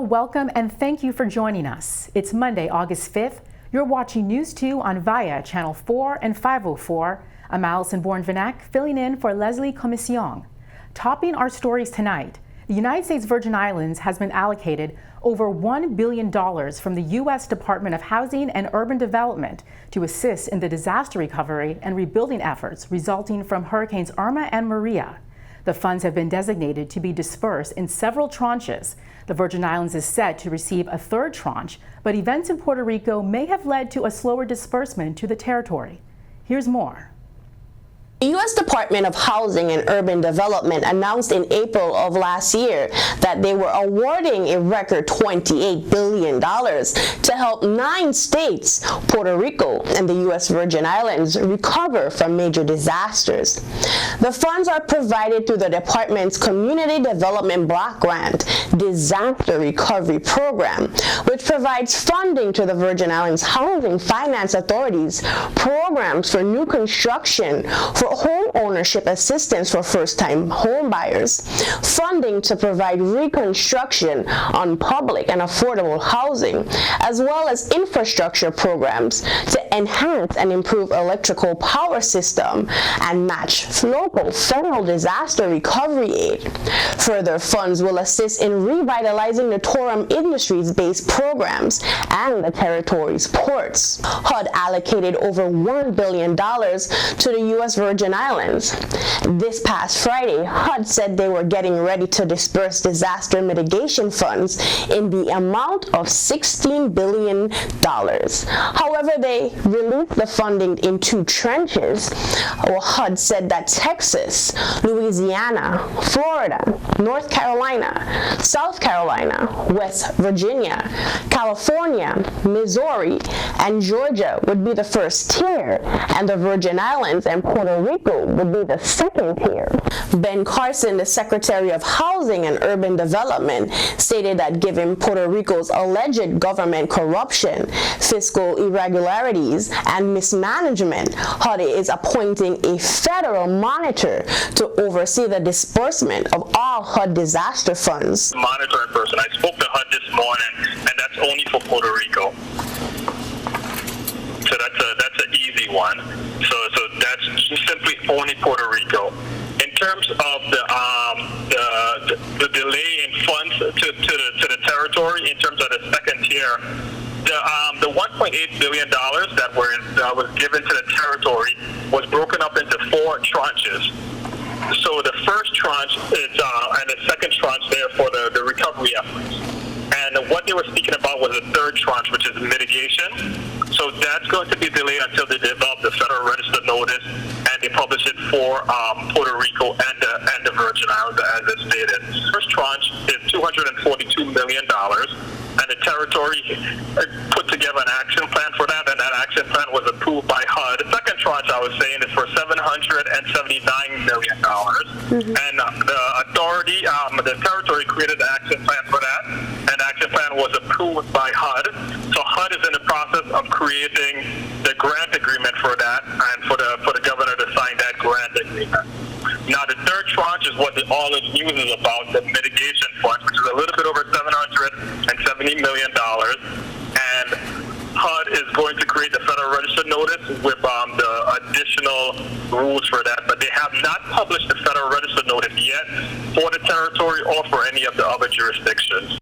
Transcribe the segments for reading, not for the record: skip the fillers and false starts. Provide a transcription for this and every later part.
welcome and thank you for joining us. It's Monday, August 5th. You're watching News 2 on VIA Channel 4 and 504. I'm Allison Bourne-Vinac, filling in for Leslie Commission. Topping our stories tonight, the United States Virgin Islands has been allocated over $1 billion from the U.S. Department of Housing and Urban Development to assist in the disaster recovery and rebuilding efforts resulting from Hurricanes Irma and Maria. The funds have been designated to be dispersed in several tranches. The Virgin Islands is set to receive a third tranche, but events in Puerto Rico may have led to a slower disbursement to the territory. Here's more. The U.S. Department of Housing and Urban Development announced in April of last year that they were awarding a record $28 billion to help 9 states, Puerto Rico and the U.S. Virgin Islands, recover from major disasters. The funds are provided through the department's Community Development Block Grant Disaster Recovery Program, which provides funding to the Virgin Islands Housing Finance Authority's programs for new construction, for home ownership assistance for first-time home buyers, funding to provide reconstruction on public and affordable housing, as well as infrastructure programs to enhance and improve electrical power system and match local federal disaster recovery aid. Further funds will assist in revitalizing the tourism industries-based programs and the territory's ports. HUD allocated over $1 billion to the U.S. Virgin Islands. This past Friday, HUD said they were getting ready to disperse disaster mitigation funds in the amount of $16 billion. However, they released the funding in 2 tranches. HUD said that Texas, Louisiana, Florida, North Carolina, South Carolina, West Virginia, California, Missouri, and Georgia would be the first tier, and the Virgin Islands and Puerto Rico would be the second tier. Ben Carson, the Secretary of Housing and Urban Development, stated that given Puerto Rico's alleged government corruption, fiscal irregularities, and mismanagement, HUD is appointing a federal monitor to oversee the disbursement of all HUD disaster funds. Monitoring person. I spoke to HUD this morning, and that's only for Puerto Rico. So that's an easy one. So that's simply only Puerto Rico. In terms of the delay in funds to the territory, in terms of the second tier, the $1.8 billion that was given to the territory was broken up into 4 tranches. So the first tranche is and the second tranche there for the recovery efforts. And what they were speaking about was a third tranche, which is mitigation. So that's going to be delayed until they develop the Federal Register notice and they publish it for Puerto Rico and the Virgin Islands, as it's stated. First tranche is $242 million, and the territory put together an action plan for that, and that action plan was approved by HUD. The second tranche, I was saying, is for $779 million, and the authority, the territory created an action plan for that, and the action plan was approved by HUD. So HUD is in the process of creating the grant agreement for that, and for the governor to sign that grant agreement. Now, the third tranche is what all the news is about, the mitigation fund, which is a little bit over $770 million, and HUD is going to create the Federal Register notice with the additional rules for that, but they have not published the Federal Register notice yet for the territory or for any of the other jurisdictions.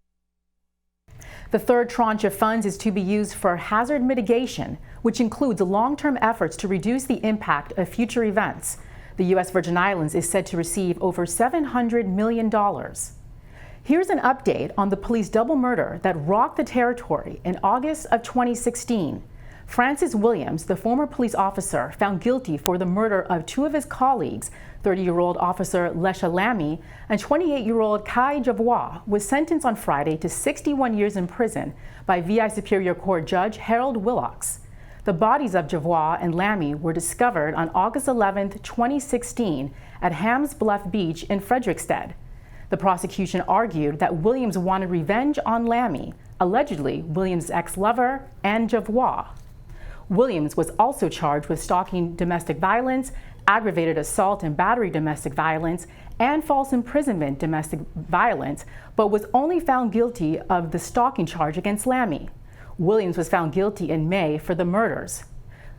The third tranche of funds is to be used for hazard mitigation, which includes long-term efforts to reduce the impact of future events. The U.S. Virgin Islands is said to receive over $700 million. Here's an update on the police double murder that rocked the territory in August of 2016. Francis Williams, the former police officer found guilty for the murder of 2 of his colleagues, 30-year-old officer Lesha Lamy and 28-year-old Kai Javois, was sentenced on Friday to 61 years in prison by VI Superior Court Judge Harold Willocks. The bodies of Javois and Lamy were discovered on August 11, 2016 at Hams Bluff Beach in Frederiksted. The prosecution argued that Williams wanted revenge on Lamy, allegedly Williams' ex-lover, and Javois. Williams was also charged with stalking domestic violence, aggravated assault and battery domestic violence, and false imprisonment domestic violence, but was only found guilty of the stalking charge against Lammy. Williams was found guilty in May for the murders.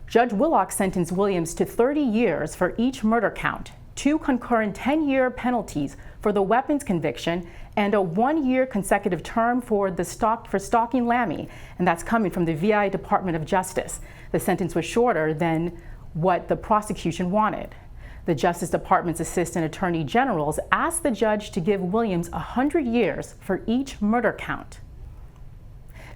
Judge Willock sentenced Williams to 30 years for each murder count, 2 concurrent 10-year penalties for the weapons conviction, and a 1-year consecutive term for stalking Lammy, and that's coming from the VI Department of Justice. The sentence was shorter than what the prosecution wanted. The Justice Department's Assistant Attorney Generals asked the judge to give Williams 100 years for each murder count.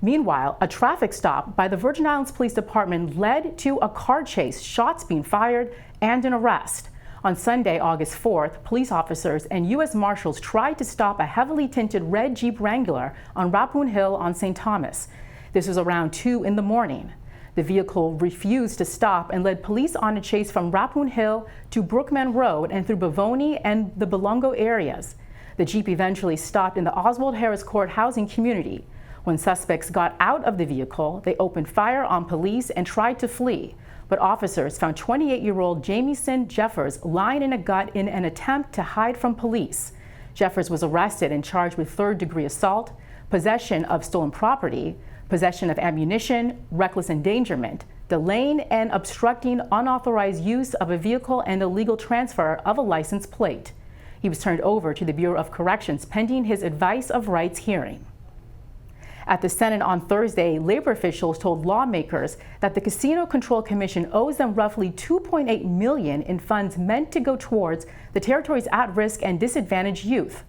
Meanwhile, a traffic stop by the Virgin Islands Police Department led to a car chase, shots being fired, and an arrest. On Sunday, August 4th, police officers and U.S. Marshals tried to stop a heavily tinted red Jeep Wrangler on Rappoon Hill on St. Thomas. This was around 2 in the morning. The vehicle refused to stop and led police on a chase from Rappoon Hill to Brookman Road and through Bavoni and the Belungo areas. The Jeep eventually stopped in the Oswald Harris Court housing community. When suspects got out of the vehicle, they opened fire on police and tried to flee. But officers found 28-year-old Jamieson Jeffers lying in a gut in an attempt to hide from police. Jeffers was arrested and charged with third-degree assault, possession of stolen property, possession of ammunition, reckless endangerment, delaying and obstructing unauthorized use of a vehicle, and illegal transfer of a license plate. He was turned over to the Bureau of Corrections pending his advice of rights hearing. At the Senate on Thursday, labor officials told lawmakers that the Casino Control Commission owes them roughly $2.8 million in funds meant to go towards the territory's at-risk and disadvantaged youth.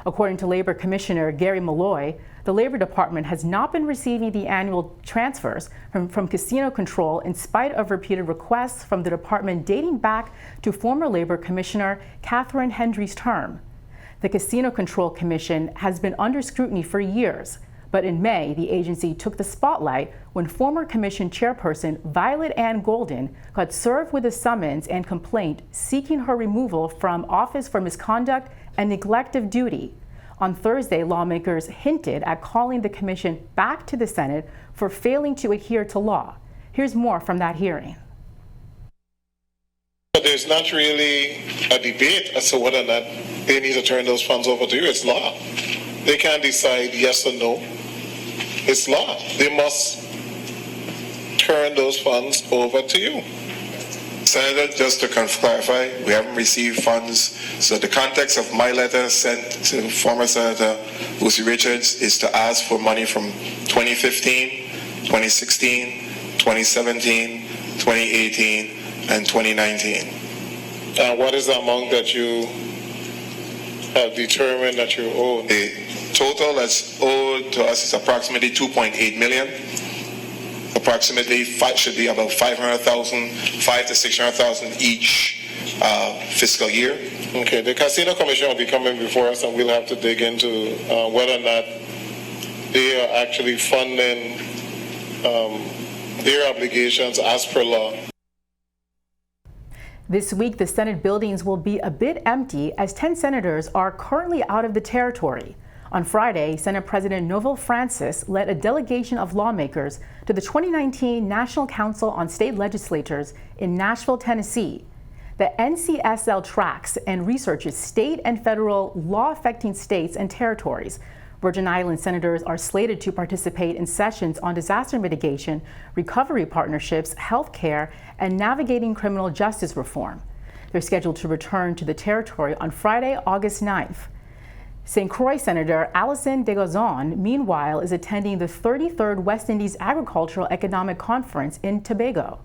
According to Labor Commissioner Gary Malloy, the Labor Department has not been receiving the annual transfers from Casino Control in spite of repeated requests from the department dating back to former Labor Commissioner Catherine Hendry's term. The Casino Control Commission has been under scrutiny for years. But in May, the agency took the spotlight when former commission chairperson Violet Ann Golden got served with a summons and complaint seeking her removal from office for misconduct and neglect of duty. On Thursday, lawmakers hinted at calling the commission back to the Senate for failing to adhere to law. Here's more from that hearing. But there's not really a debate as to whether or not they need to turn those funds over to you. It's law. They can't decide yes or no. It's law. They must turn those funds over to you. Senator, just to clarify, we haven't received funds. So the context of my letter sent to former Senator Lucy Richards is to ask for money from 2015, 2016, 2017, 2018, and 2019. What is the amount that you have determined that you owe? The total that's owed to us is approximately $2.8 million. Approximately should be about $500,000 to $600,000 each fiscal year. Okay, the Casino Commission will be coming before us, and we'll have to dig into whether or not they are actually funding their obligations as per law. This week, the Senate buildings will be a bit empty as 10 senators are currently out of the territory. On Friday, Senate President Novel Francis led a delegation of lawmakers to the 2019 National Council on State Legislatures in Nashville, Tennessee. The NCSL tracks and researches state and federal law affecting states and territories. Virgin Islands senators are slated to participate in sessions on disaster mitigation, recovery partnerships, health care, and navigating criminal justice reform. They're scheduled to return to the territory on Friday, August 9th. St. Croix Senator Alison Degazon, meanwhile, is attending the 33rd West Indies Agricultural Economic Conference in Tobago.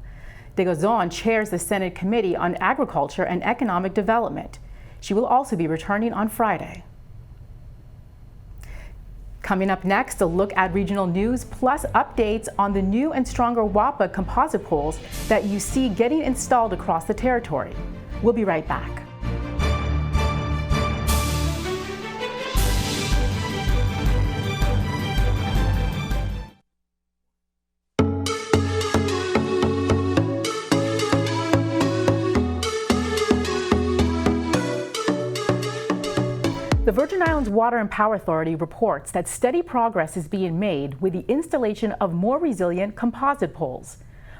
Degazon chairs the Senate Committee on Agriculture and Economic Development. She will also be returning on Friday. Coming up next, a look at regional news plus updates on the new and stronger Wafaa composite poles that you see getting installed across the territory. We'll be right back. The Virgin Islands Water and Power Authority reports that steady progress is being made with the installation of more resilient composite poles.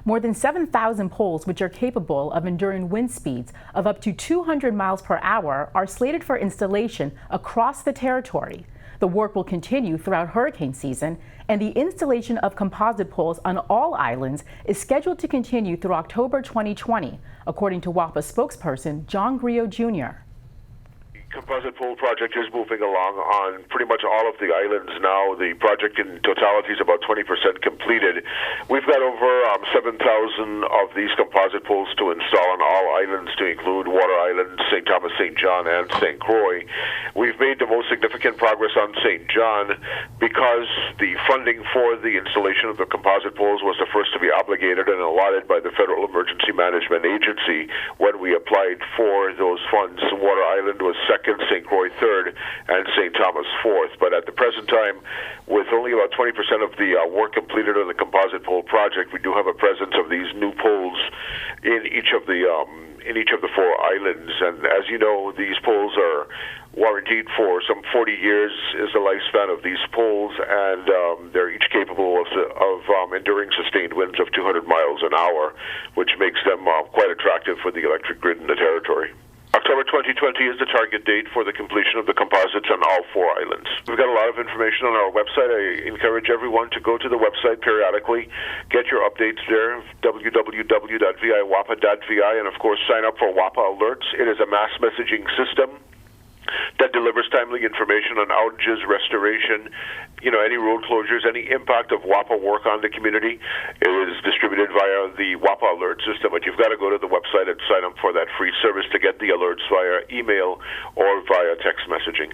More than 7,000 poles, which are capable of enduring wind speeds of up to 200 miles per hour, are slated for installation across the territory. The work will continue throughout hurricane season, and the installation of composite poles on all islands is scheduled to continue through October 2020, according to Wafaa spokesperson John Griot Jr. Composite pole project is moving along on pretty much all of the islands now. The project in totality is about 20% completed. We've got over 7,000 of these composite poles to install on all islands, to include Water Island, St. Thomas, St. John, and St. Croix. We've made the most significant progress on St. John because the funding for the installation of the composite poles was the first to be obligated and allotted by the Federal Emergency Management Agency when we applied for those funds. Water Island was second, St. Croix third, and St. Thomas fourth. But at the present time, with only about 20% of the work completed on the composite pole project, we do have a presence of these new poles in each of the 4 islands. And as you know, these poles are warranted for some 40 years is the lifespan of these poles, and they're each capable of enduring sustained winds of 200 miles an hour, which makes them quite attractive for the electric grid in the territory. October 2020 is the target date for the completion of the composites on all 4 islands. We've got a lot of information on our website. I encourage everyone to go to the website periodically, get your updates there, www.viwapa.vi, and of course sign up for Wafaa Alerts. It is a mass messaging system that delivers timely information on outages, restoration, any road closures, any impact of Wafaa work on the community. It is distributed via the Wafaa Alert system, but you've got to go to the website and sign up for that free service to get the alerts via email or via text messaging.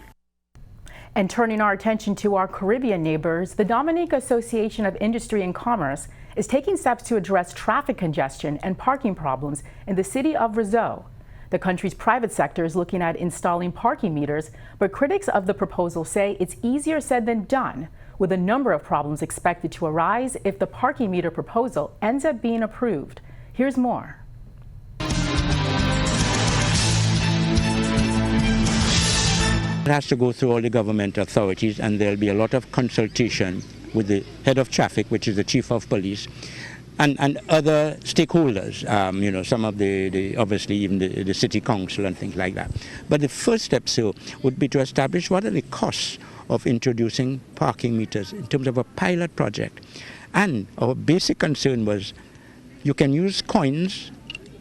And turning our attention to our Caribbean neighbors, the Dominican Association of Industry and Commerce is taking steps to address traffic congestion and parking problems in the city of Rizzo. The country's private sector is looking at installing parking meters, but critics of the proposal say it's easier said than done, with a number of problems expected to arise if the parking meter proposal ends up being approved. Here's more. It has to go through all the government authorities, and there'll be a lot of consultation with the head of traffic, which is the chief of police, and other stakeholders, some of the obviously even the city council and things like that. But the first step would be to establish what are the costs of introducing parking meters in terms of a pilot project. And our basic concern was you can use coins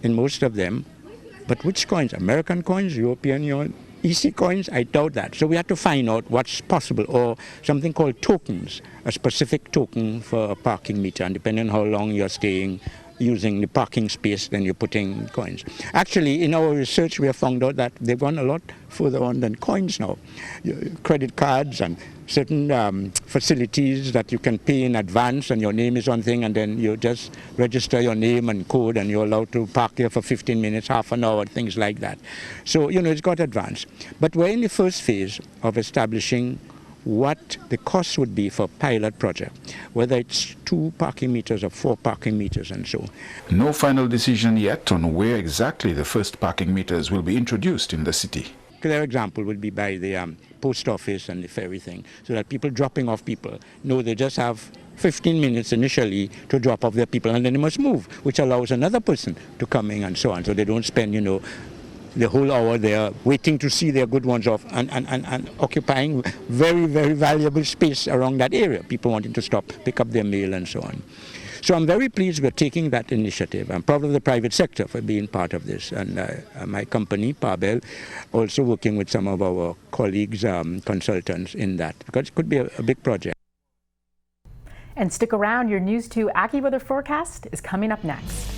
in most of them, but which coins? American coins, European Union, EC coins? I doubt that. So we had to find out what's possible, or something called tokens, a specific token for a parking meter, and depending on how long you're staying using the parking space, then you're putting coins. Actually, in our research, we have found out that they've gone a lot further on than coins now. Credit cards and certain facilities that you can pay in advance, and your name is on thing, and then you just register your name and code, and you're allowed to park there for 15 minutes, half an hour, things like that. So, it's got advanced. But we're in the first phase of establishing what the cost would be for a pilot project, whether it's 2 parking meters or 4 parking meters and so on. No final decision yet on where exactly the first parking meters will be introduced in the city. A clear example would be by the post office and the ferry thing, so that people dropping off people know they just have 15 minutes initially to drop off their people, and then they must move, which allows another person to come in and so on, so they don't spend, the whole hour there waiting to see their good ones off and occupying very, very valuable space around that area. People wanting to stop, pick up their mail and so on. So I'm very pleased we're taking that initiative. I'm proud of the private sector for being part of this. And my company, Parbel, also working with some of our colleagues, consultants in that, because it could be a big project. And stick around, your News 2 AccuWeather forecast is coming up next.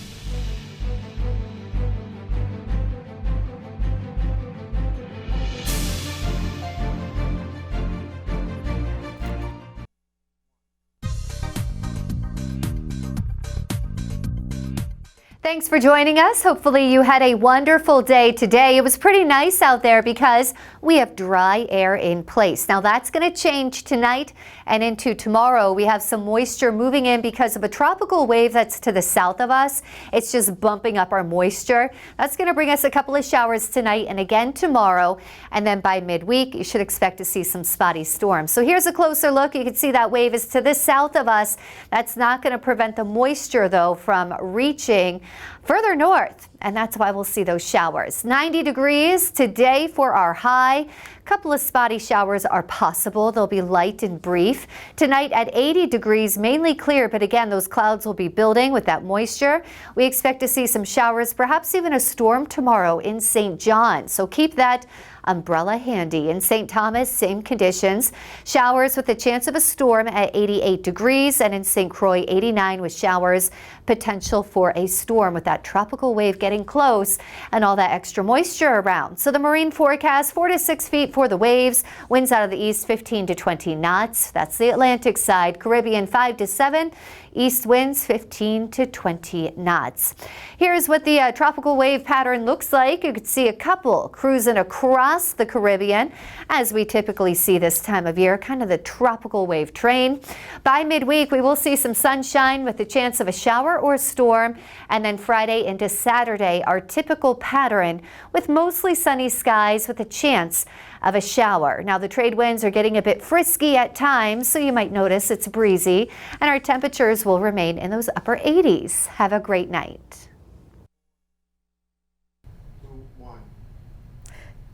Thanks for joining us. Hopefully you had a wonderful day today. It was pretty nice out there because we have dry air in place. Now that's going to change tonight and into tomorrow. We have some moisture moving in because of a tropical wave that's to the south of us. It's just bumping up our moisture. That's going to bring us a couple of showers tonight and again tomorrow. And then by midweek, you should expect to see some spotty storms. So here's a closer look. You can see that wave is to the south of us. That's not going to prevent the moisture, though, from reaching further north, and that's why we'll see those showers. 90 degrees today for our high. A couple of spotty showers are possible. They'll be light and brief. Tonight at 80 degrees, mainly clear, but again, those clouds will be building with that moisture. We expect to see some showers, perhaps even a storm tomorrow in St. John. So keep that umbrella handy. In St. Thomas, same conditions. Showers with a chance of a storm at 88 degrees, and in St. Croix, 89 with showers. Potential for a storm with that tropical wave getting close and all that extra moisture around. So the marine forecast, 4 to 6 feet for the waves. Winds out of the east, 15 to 20 knots. That's the Atlantic side. Caribbean, 5 to 7. East winds 15 to 20 knots. Here's what the tropical wave pattern looks like. You can see a couple cruising across the Caribbean, as we typically see this time of year, kind of the tropical wave train. By midweek, we will see some sunshine with a chance of a shower or a storm, and then Friday into Saturday, our typical pattern with mostly sunny skies with a chance of a shower. Now the trade winds are getting a bit frisky at times, so you might notice it's breezy, and our temperatures will remain in those upper 80s. Have a great night.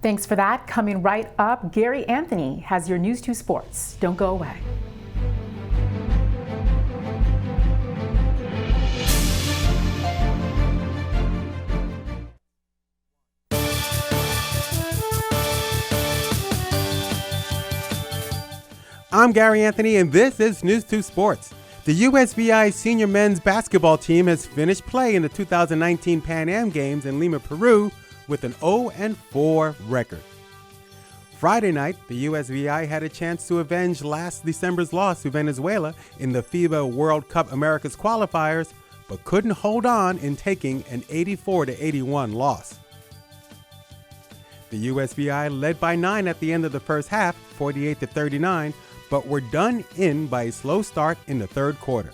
Thanks for that. Coming right up, Gary Anthony has your News 2 Sports. Don't go away. I'm Gary Anthony, and this is News 2 Sports. The USVI senior men's basketball team has finished play in the 2019 Pan Am Games in Lima, Peru, with an 0-4 record. Friday night, the USVI had a chance to avenge last December's loss to Venezuela in the FIBA World Cup Americas qualifiers, but couldn't hold on in taking an 84-81 loss. The USVI led by 9 at the end of the first half, 48-39, but were done in by a slow start in the third quarter.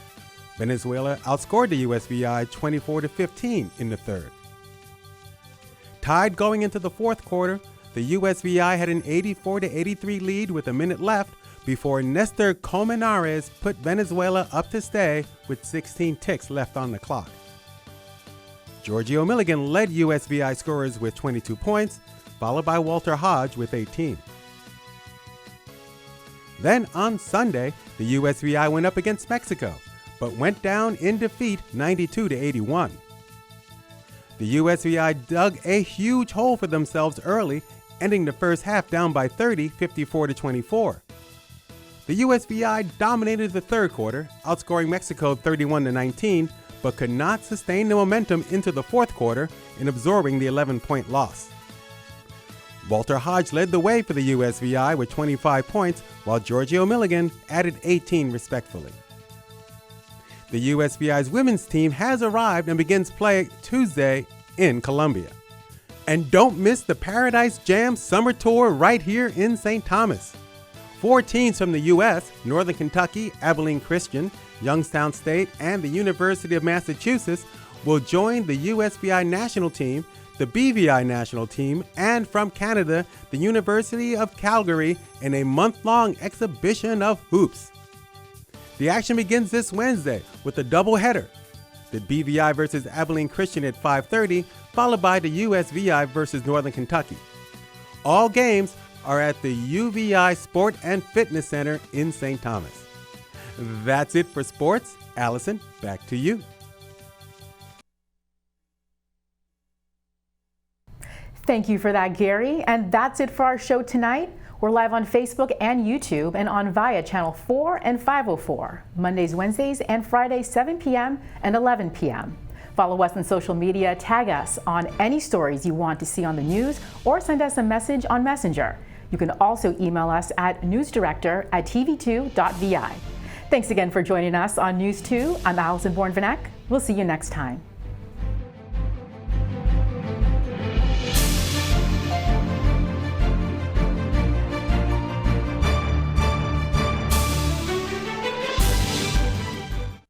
Venezuela outscored the USVI 24-15 in the third. Tied going into the fourth quarter, the USVI had an 84-83 lead with a minute left before Nestor Colmenares put Venezuela up to stay with 16 ticks left on the clock. Giorgio Milligan led USVI scorers with 22 points, followed by Walter Hodge with 18. Then on Sunday, the USVI went up against Mexico, but went down in defeat 92-81. The USVI dug a huge hole for themselves early, ending the first half down by 30, 54-24. The USVI dominated the third quarter, outscoring Mexico 31-19, but could not sustain the momentum into the fourth quarter in absorbing the 11-point loss. Walter Hodge led the way for the USVI with 25 points, while Giorgio Milligan added 18 respectfully. The USVI's women's team has arrived and begins play Tuesday in Colombia. And don't miss the Paradise Jam Summer Tour right here in St. Thomas. 4 teams from the U.S., Northern Kentucky, Abilene Christian, Youngstown State, and the University of Massachusetts will join the USVI national team, the BVI national team, and from Canada, the University of Calgary in a month-long exhibition of hoops. The action begins this Wednesday with a doubleheader. The BVI versus Abilene Christian at 5:30, followed by the USVI versus Northern Kentucky. All games are at the UVI Sport and Fitness Center in St. Thomas. That's it for sports. Allison, back to you. Thank you for that, Gary. And that's it for our show tonight. We're live on Facebook and YouTube and on VIA Channel 4 and 504, Mondays, Wednesdays, and Fridays, 7 p.m. and 11 p.m. Follow us on social media, tag us on any stories you want to see on the news, or send us a message on Messenger. You can also email us at newsdirector@tv2.vi. Thanks again for joining us on News 2. I'm Allison Bourne-Vanek. We'll see you next time.